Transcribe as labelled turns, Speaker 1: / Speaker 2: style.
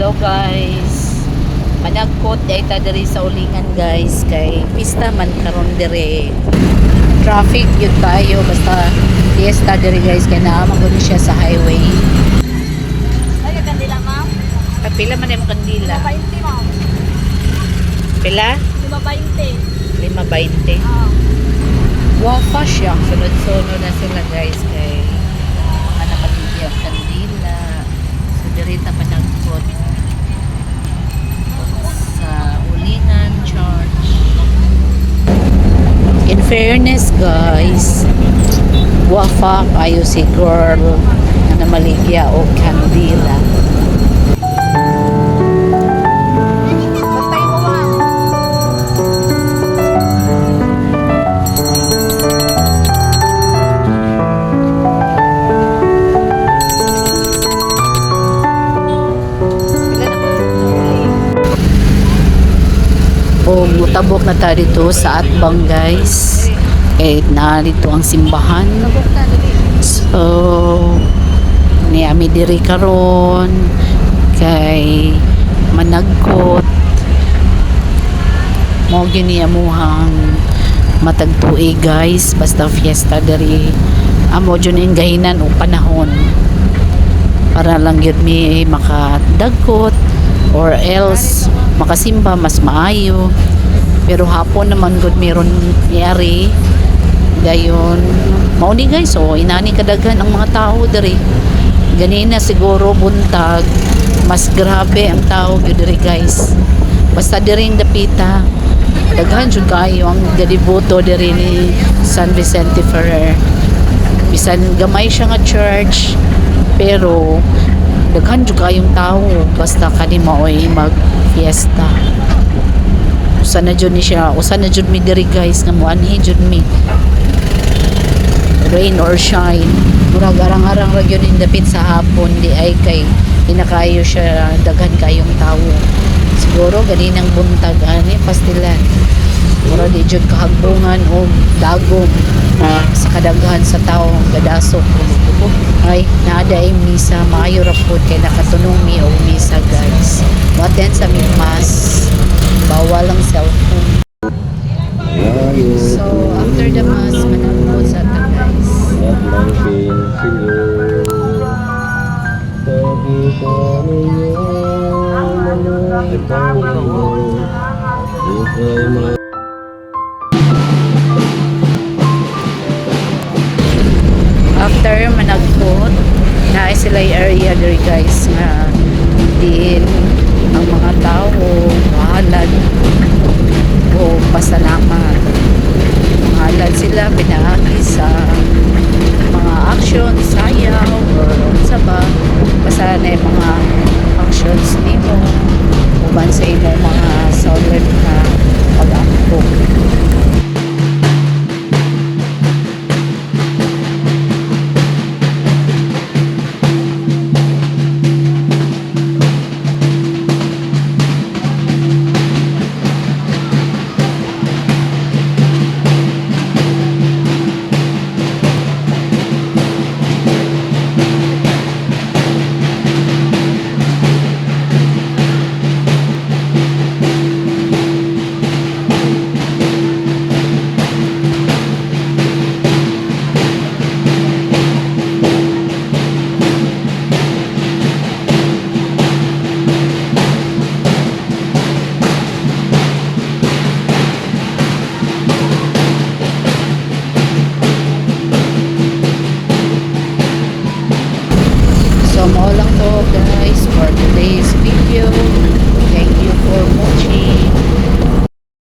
Speaker 1: Hello guys. Managkot day ta diri sa ulingan guys kay pista man karon diri. Traffic yun tayo basta fiesta diri guys kay naamang gud siya sa highway.
Speaker 2: Ay, kandila, ma'am.
Speaker 1: Pila man mo kandila?
Speaker 2: 5.20, ma'am.
Speaker 1: Pila?
Speaker 2: 5.20.
Speaker 1: 5.20.
Speaker 2: Ah.
Speaker 1: Wow pa siya. Sunod-sunod na sila guys kay mga napatigyan kandila. So diri ta managkot sa ulingan church. In fairness guys, wafa kayo si girl na namaligya o kandila.
Speaker 2: Bantay mo, ma'am.
Speaker 1: O mutabok na tayo dito sa Atbang guys. Eh narito ang simbahan. So niami diri karon kay managkot mo gini amuhang matag tuig guys basta fiesta diri amo jud ning gahinan o panahon para lang yun mi makadagkot or else makasimba mas maayo pero hapon naman gud meron niyari dayon mao ni guys so inani kadaghan ang mga tao diri ganina siguro buntag mas grabe ang tao gyud diri guys basta diring dapita daghan jud kayo ang gadiboto diri ni San Vicente Ferrer bisan gamay siya nga church pero daghan jud kayong tao basta kani maoy mag fiesta usa na jud ni siya usa na jud mi diri guys nga moanhi jud mi rain or shine murag arang-arang ra gyud in dapit sa hapon di ay kay inakayo siya daghan kayong tao siguro ganinang buntag ani pastilan mura di jud kahagbungan o dagom sa kadaghan sa tao gadasok ay naada ay misa maayo ra pud kay nakatunong mi og misa guys waten sa mi mas bawal ang cellphone so after the mass manapod sa ta guys after managpot na sila area diri guys nga din ang mga tao mahalad o pasalamat mahalad sila pinaagi sa mga action sayaw or sa ba basta na yung mga actions nimo uban sa imo mga solid na pag-ampok. So, mo lang to guys for today's video. Thank you for watching.